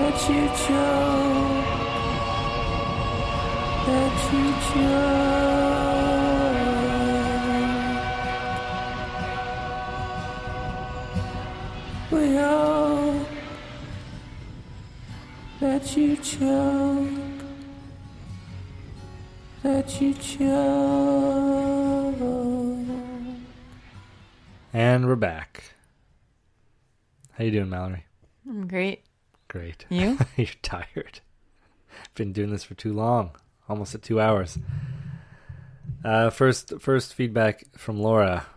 that you choke, that you choke. We hope that you choke, that you choke. And we're back. How you doing, Mallory? I'm great. Great. You? You're tired. Been doing this for too long. Almost at 2 hours. First feedback from Laura.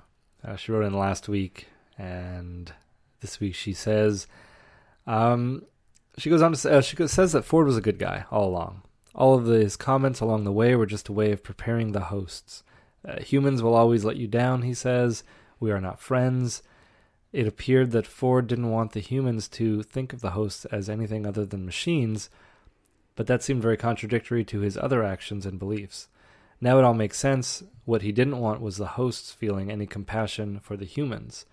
She wrote in last week, and this week she says, she goes on to say, says that Ford was a good guy all along. All of his comments along the way were just a way of preparing the hosts. Humans will always let you down, he says. We are not friends. It appeared that Ford didn't want the humans to think of the hosts as anything other than machines, but that seemed very contradictory to his other actions and beliefs. Now it all makes sense. What he didn't want was the hosts feeling any compassion for the humans.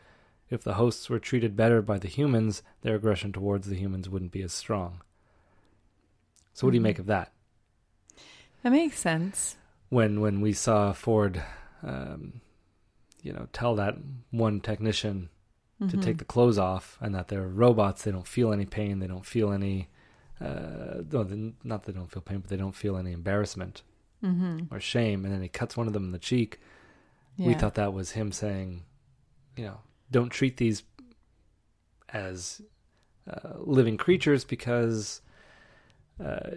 If the hosts were treated better by the humans, their aggression towards the humans wouldn't be as strong. So what do you make of that? That makes sense. When we saw Ford, tell that one technician to take the clothes off, and that they're robots, they don't feel any pain, they don't feel any, not they don't feel pain, but they don't feel any embarrassment or shame, and then he cuts one of them in the cheek. Yeah. We thought that was him saying, don't treat these as living creatures, because I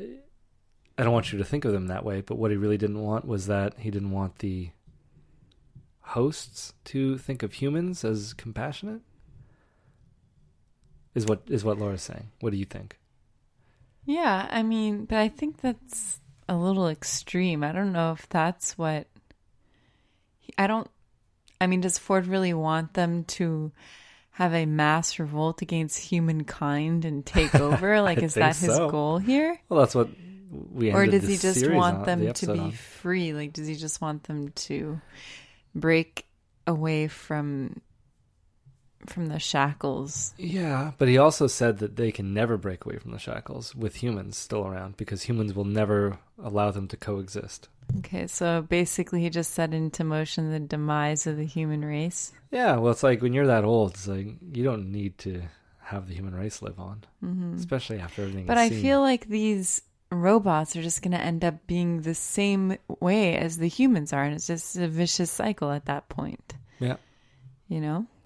don't want you to think of them that way. But what he really didn't want was that he didn't want the hosts to think of humans as compassionate, is what Laura's saying. What do you think? Yeah, I mean, but I think that's a little extreme. I don't know if that's what... does Ford really want them to have a mass revolt against humankind and take over? Like, is that his goal here? Well, that's what we ended. Or does he just want them to be on. free? Like, does he just want them to break away from the shackles? Yeah, but he also said that they can never break away from the shackles with humans still around, because humans will never allow them to coexist. Okay, so basically he just set into motion the demise of the human race. Yeah, well, it's like when you're that old, it's like you don't need to have the human race live on, especially after everything. But I feel like these robots are just going to end up being the same way as the humans are, and it's just a vicious cycle at that point. Yeah.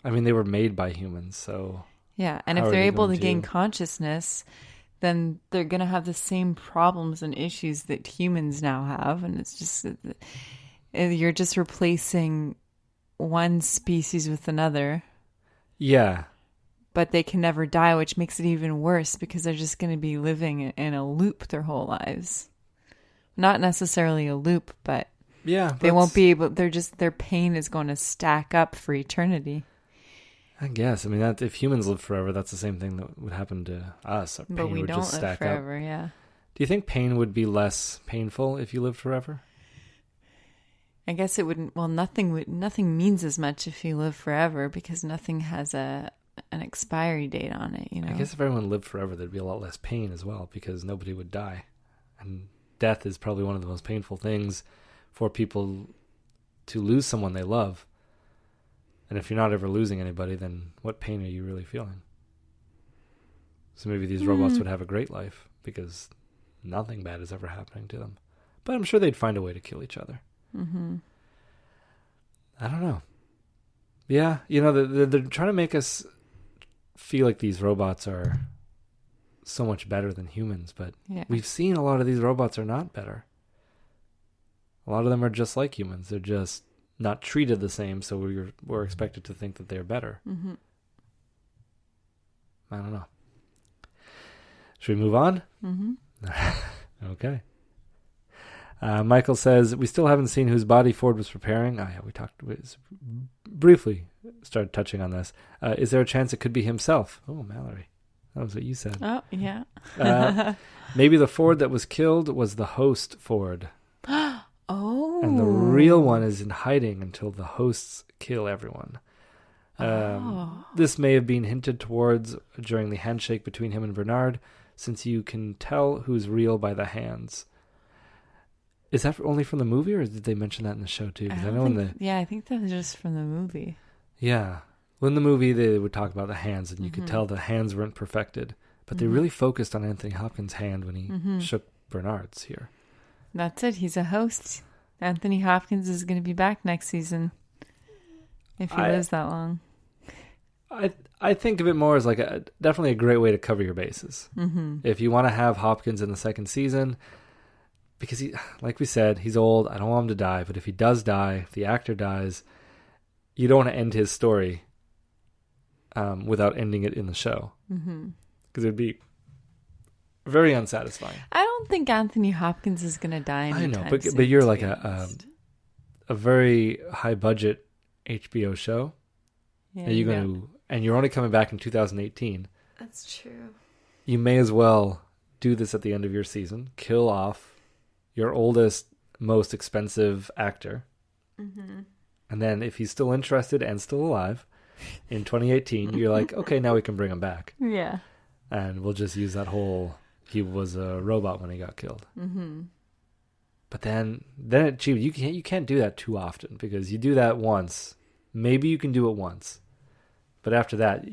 I mean, they were made by humans, so... Yeah, and if they're able to gain consciousness, then they're going to have the same problems and issues that humans now have, and it's just... You're just replacing one species with another. Yeah. But they can never die, which makes it even worse, because they're just going to be living in a loop their whole lives. Not necessarily a loop, but... Yeah, they won't be able... their pain is going to stack up for eternity. I guess. I mean, that if humans live forever, that's the same thing that would happen to us. Our but pain we would don't just live stack forever, up. Yeah. Do you think pain would be less painful if you lived forever? I guess it wouldn't. Well, nothing means as much if you live forever, because nothing has an expiry date on it. I guess if everyone lived forever, there'd be a lot less pain as well, because nobody would die, and death is probably one of the most painful things for people to lose someone they love. And if you're not ever losing anybody, then what pain are you really feeling? So maybe these robots would have a great life, because nothing bad is ever happening to them. But I'm sure they'd find a way to kill each other. Mm-hmm. I don't know. Yeah, they're trying to make us feel like these robots are so much better than humans, but we've seen a lot of these robots are not better. A lot of them are just like humans. They're just not treated the same, so we're expected to think that they're better. Mm-hmm. I don't know. Should we move on? Mm-hmm. Okay. Michael says, we still haven't seen whose body Ford was preparing. Oh, yeah, we briefly started touching on this. Is there a chance it could be himself? Oh, Mallory. That was what you said. Oh, yeah. Maybe the Ford that was killed was the host Ford. Oh. And the real one is in hiding until the hosts kill everyone. This may have been hinted towards during the handshake between him and Bernard. since you can tell who's real by the hands. Is that only from the movie, or did they mention that in the show too? I think that was just from the movie. Yeah. Well, in the movie, they would talk about the hands, and you could tell the hands weren't perfected. But they really focused on Anthony Hopkins' hand when he shook Bernard's here. That's it. He's a host. Anthony Hopkins is going to be back next season. If he lives that long. I think of it more as like definitely a great way to cover your bases. If you want to have Hopkins in the second season, because he, like we said, he's old. I don't want him to die. But if he does die, if the actor dies, you don't want to end his story without ending it in the show. Because it would be very unsatisfying. I don't think Anthony Hopkins is going to die anytime I know, but you're like a very high budget HBO show. Yeah, Are you going to, and you're only coming back in 2018. That's true. You may as well do this at the end of your season. Kill off your oldest, most expensive actor. And then if he's still interested and still alive in 2018, you're like, okay, now we can bring him back. Yeah. And we'll just use that whole, he was a robot when he got killed. But then it cheap. You can't do that too often, because you do that once. Maybe you can do it once. But after that,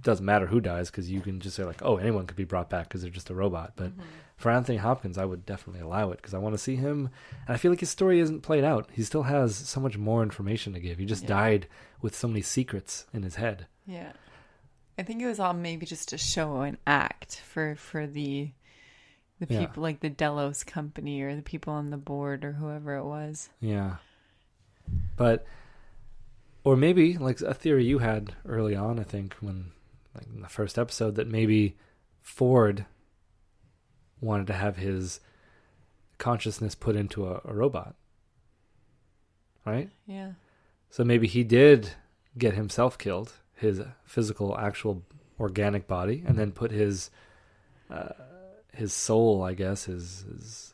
doesn't matter who dies, because you can just say like, oh, anyone could be brought back because they're just a robot. But for Anthony Hopkins, I would definitely allow it, because I want to see him. And I feel like his story isn't played out. He still has so much more information to give. He just died with so many secrets in his head. Yeah. I think it was all maybe just a show, an act for the people like the Delos company or the people on the board or whoever it was. Yeah. But, or maybe like a theory you had early on, I think, when like in the first episode, that maybe Ford wanted to have his consciousness put into a robot. Right? Yeah. So maybe he did get himself killed, his physical, actual organic body, and then put his soul, I guess, his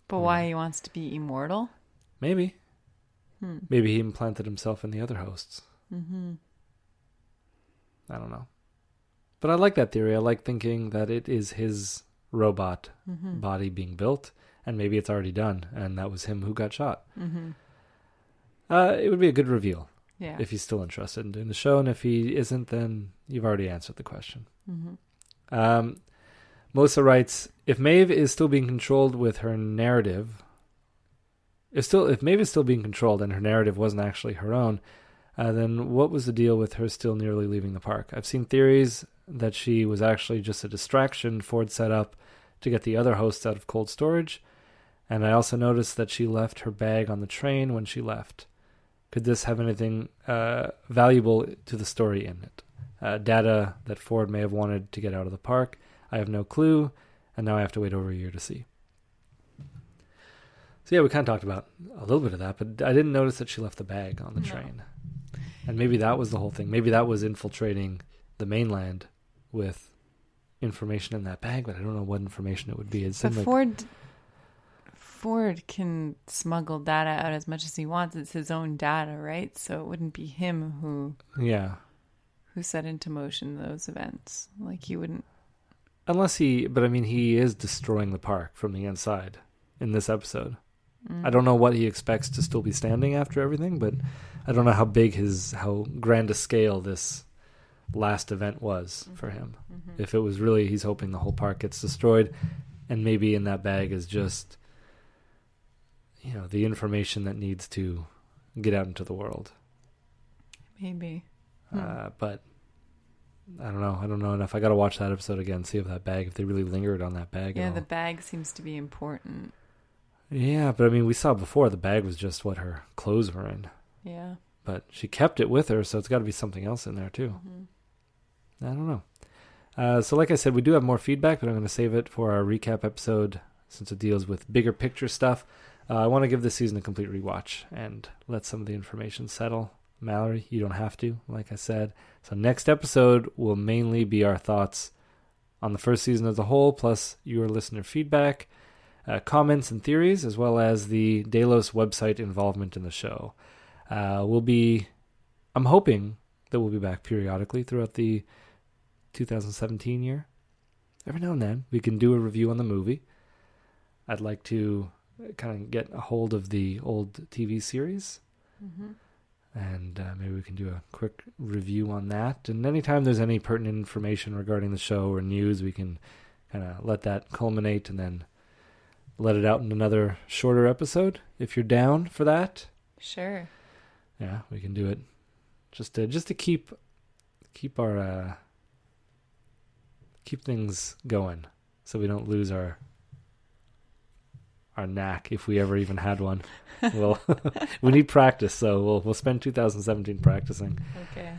But why he wants to be immortal? Maybe. Maybe he implanted himself in the other hosts. I don't know. But I like that theory. I like thinking that it is his robot body being built, and maybe it's already done, and that was him who got shot. It would be a good reveal. Yeah. If he's still interested in doing the show, and if he isn't, then you've already answered the question. Mosa writes, if Maeve is still being controlled with her narrative, if Maeve is still being controlled and her narrative wasn't actually her own, then what was the deal with her still nearly leaving the park? I've seen theories that she was actually just a distraction Ford set up to get the other hosts out of cold storage, and I also noticed that she left her bag on the train when she left. Could this have anything valuable to the story in it? Data that Ford may have wanted to get out of the park. I have no clue, and now I have to wait over a year to see. So yeah, we kind of talked about a little bit of that, but I didn't notice that she left the bag on the train. And maybe that was the whole thing. Maybe that was infiltrating the mainland with information in that bag, but I don't know what information it would be. But Ford can smuggle data out as much as he wants. It's his own data, right? So it wouldn't be him who set into motion those events. Like he wouldn't. Unless he is destroying the park from the inside in this episode. I don't know what he expects to still be standing after everything, but I don't know how grand a scale this last event was for him. If it was really, he's hoping the whole park gets destroyed, and maybe in that bag is just, the information that needs to get out into the world. Maybe. But I don't know. I don't know enough. I got to watch that episode again, see if they really lingered on that bag. Yeah, the bag seems to be important. Yeah, but we saw before the bag was just what her clothes were in. Yeah. But she kept it with her, so it's got to be something else in there too. I don't know. So like I said, we do have more feedback, but I'm going to save it for our recap episode since it deals with bigger picture stuff. I want to give this season a complete rewatch and let some of the information settle. Mallory, you don't have to, like I said. So next episode will mainly be our thoughts on the first season as a whole, plus your listener feedback, comments and theories, as well as the Delos website involvement in the show. I'm hoping that we'll be back periodically throughout the 2017 year. every now and then we can do a review on the movie. I'd like to kind of get a hold of the old TV series. Mm-hmm. And maybe we can do a quick review on that. And anytime there's any pertinent information regarding the show or news, we can kind of let that culminate and then let it out in another shorter episode, if you're down for that. Sure. Yeah, we can do it just to keep our keep things going, so we don't lose our knack, if we ever even had one. Well, we need practice, so we'll spend 2017 practicing. Okay.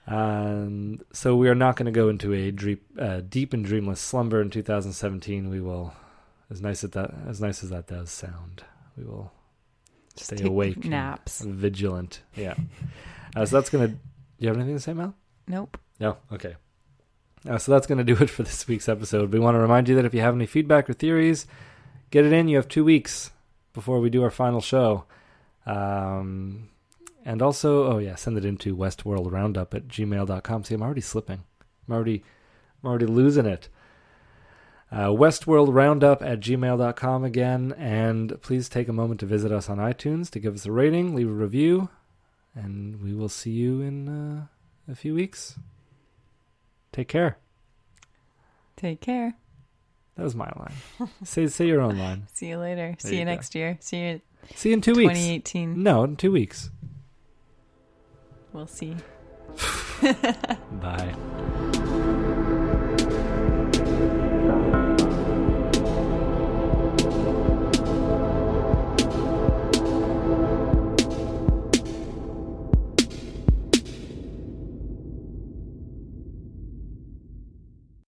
And so we are not going to go into a deep and dreamless slumber in 2017. We will, as nice as that does sound, we will just stay awake, naps, and vigilant. Yeah. So that's gonna. Do you have anything to say, Mel? Nope. No. Okay. So that's going to do it for this week's episode. We want to remind you that if you have any feedback or theories, get it in. You have 2 weeks before we do our final show. And also, send it into westworldroundup@gmail.com. See, I'm already slipping. I'm already losing it. Westworldroundup@gmail.com again. And please take a moment to visit us on iTunes to give us a rating, leave a review, and we will see you in a few weeks. Take care. Take care. That was my line. Say your own line. See you later. See you next year. See you in 2 weeks. 2018. No, in 2 weeks. We'll see. Bye.